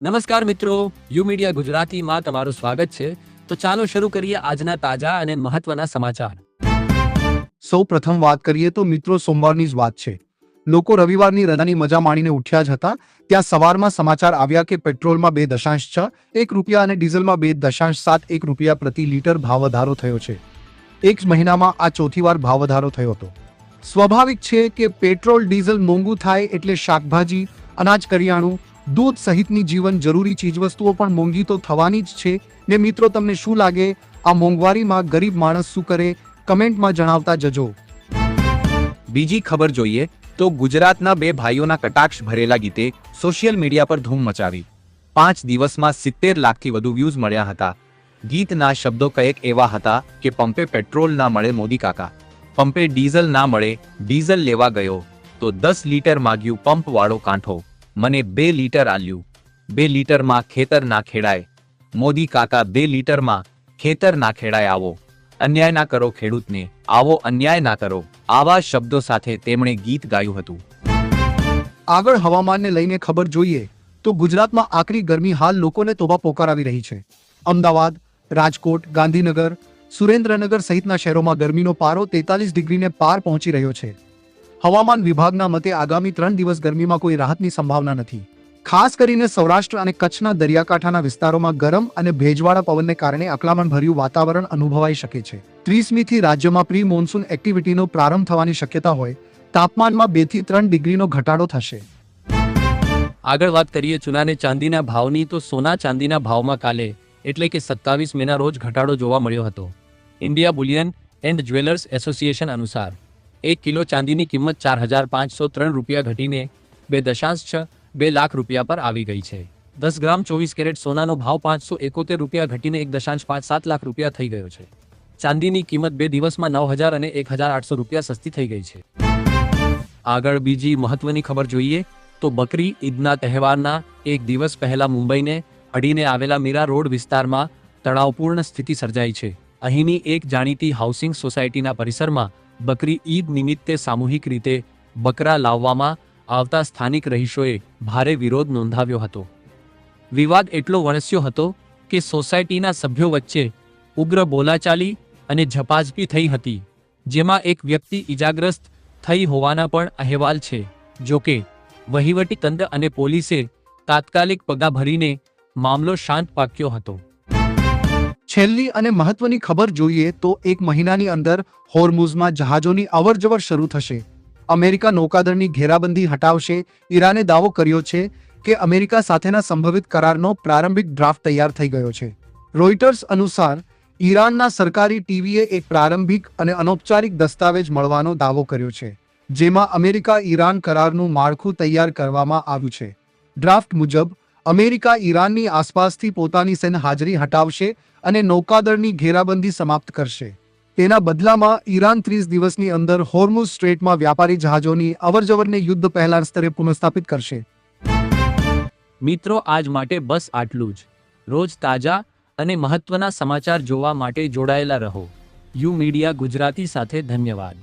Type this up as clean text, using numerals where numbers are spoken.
નમસ્કાર મિત્રો, you media ગુજરાતીમાં તમારું સ્વાગત છે. તો ચાલો શરૂ કરીએ આજના તાજા અને મહત્વના સમાચાર. સૌ પ્રથમ વાત કરીએ તો મિત્રો સોમવારની જ વાત છે. લોકો રવિવારની રજાની મજા માણીને ઉઠ્યા જ હતા ત્યાં સવારમાં સમાચાર આવ્યા કે પેટ્રોલમાં 2.6 રૂપિયા અને ડીઝલમાં 2.7 રૂપિયા પ્રતિ લીટર ભાવ વધારો થયો છે. એક મહિનામાં આ ચોથી વાર ભાવ વધારો થયો હતો. સ્વાભાવિક છે કે પેટ્રોલ ડીઝલ મોંઘું થાય એટલે શાકભાજી, અનાજ, કરિયાણું, દૂધ સહિતની જીવન જરૂરી ચીજવસ્તુઓ પણ મોંઘી તો થવાની જ છે. ને મિત્રો, તમને શું લાગે આ મોંઘવારીમાં ગરીબ માણસ શું કરે? કમેન્ટમાં જણાવતા જજો. બીજી ખબર જોઈએ તો ગુજરાતના બે ભાઈઓના કટાક્ષ ભરેલા ગીતે સોશિયલ મીડિયા પર ધૂમ મચાવી. 5 દિવસમાં 70 લાખથી વધુ વ્યૂઝ મળ્યા હતા. ગીતના શબ્દો કંઈક એવા હતા કે પંપે પેટ્રોલ ના મળે મોદી કાકા, પંપે ડીઝલ ના મળે ડીઝલ લેવા ગયો તો 10 લીટર માગ્યું પંપ વાળો કાંઠો, મને 2 લીટર આલ્યું, 2 લીટરમાં ખેતર ના ખેડાય, મોદી કાકા 2 લીટરમાં ખેતર ના ખેડાય, આવો અન્યાય ના કરો ખેડૂતને, આવો અન્યાય ના કરો. આવા શબ્દો સાથે તેમણે ગીત ગાયું હતું. આગળ હવામાનને લઈને ખબર જોઈએ તો ગુજરાતમાં આકરી ગરમી હાલ લોકોને તોબા પોકારાવી રહી છે. અમદાવાદ, રાજકોટ, ગાંધીનગર, સુરેન્દ્રનગર સહિતના શહેરોમાં ગરમીનો પારો 43 ડિગ્રીને પાર પહોંચી રહ્યો છે. હવામાન વિભાગના મતે આગામી 3 દિવસ ગરમીમાં કોઈ રાહતની સંભાવના નથી. ખાસ કરીને સૌરાષ્ટ્ર અને કચ્છના દરિયાકાંઠાના વિસ્તારોમાં ગરમ અને ભેજવાળા પવનને કારણે અકળામણભર્યું વાતાવરણ અનુભવાઈ શકે છે. 30મી થી રાજ્યમાં પ્રી મોન્સૂન એક્ટિવિટીનો પ્રારંભ થવાની શક્યતા હોય. તાપમાનમાં 2 થી 3 ડિગ્રીનો ઘટાડો થશે. આગળ વાત કરીએ સોના અને ચાંદીના ભાવની. તો સોના ચાંદીના ભાવમાં કાલે એટલે કે 27 મેના રોજ ઘટાડો જોવા મળ્યો હતો. India Boolean and jewellers association અનુસાર 1 કિલો ચાંદીની કિંમત 4,503 રૂપિયા ઘટીને 2.2 લાખ રૂપિયા પર આવી ગઈ છે. 10 ગ્રામ 24 કેરેટ સોનાનો ભાવ 571 રૂપિયા ઘટીને 1.57 લાખ રૂપિયા થઈ ગયો છે. ચાંદીની કિંમત 2 દિવસમાં 9,000 અને 1,800 રૂપિયા સસ્તી થઈ ગઈ છે. આગળ બીજી મહત્વની ખબર જોઈએ તો બકરી ઈદના તહેવારના એક દિવસ પહેલા મુંબઈને અડીને આવેલા મીરા રોડ વિસ્તારમાં તણાવપૂર્ણ સ્થિતિ સર્જાઈ છે. અહીંની એક જાણીતી હાઉસિંગ સોસાયટીના પરિસરમાં બકરી ઈદ નિમિત્તે સામૂહિક રીતે બકરા લાવવામાં આવતા સ્થાનિક રહીશોએ ભારે વિરોધ નોંધાવ્યો હતો. વિવાદ એટલો વણસ્યો હતો કે સોસાયટીના સભ્યો વચ્ચે ઉગ્ર બોલાચાલી અને ઝપાઝપી થઈ હતી, જેમાં એક વ્યક્તિ ઈજાગ્રસ્ત થઈ હોવાના પણ અહેવાલ છે. જોકે વહીવટી તંત્ર અને પોલીસે તાત્કાલિક પગલાં ભરીને મામલો શાંત પાક્યો હતો. છેલ્લી અને મહત્વની ખબર જોઈએ તો એક મહિનાની અંદર હોર્મુઝમાં જહાજોની અવરજવર શરૂ થશે. અમેરિકા નૌકાદળની ઘેરાબંધી હટાવશે. ઈરાને દાવો કર્યો છે કે અમેરિકા સાથેના સંભવિત કરારનો પ્રારંભિક ડ્રાફ્ટ તૈયાર થઈ ગયો છે. રોઇટર્સ અનુસાર ઈરાનના સરકારી ટીવીએ એક પ્રારંભિક અને અનૌપચારિક દસ્તાવેજ મળવાનો દાવો કર્યો છે, જેમાં અમેરિકા ઈરાન કરારનું માળખું તૈયાર કરવામાં આવ્યું છે. ડ્રાફ્ટ મુજબ અમેરિકા ઈરાનની આસપાસથી પોતાની સૈન્ય હાજરી હટાવશે અને નૌકાદળની ઘેરાબંધી સમાપ્ત કરશે. તેના બદલામાં ઈરાન 30 દિવસની અંદર હોર્મુઝ સ્ટ્રેટમાં વ્યાપારી જહાજોની અવરજવરને યુદ્ધ પહેલા સ્તરે પુનઃસ્થાપિત કરશે. મિત્રો, આજ માટે બસ આટલું જ. રોજ તાજા અને મહત્વના સમાચાર જોવા માટે જોડાયેલા રહો યુ મીડિયા ગુજરાતી સાથે. ધન્યવાદ.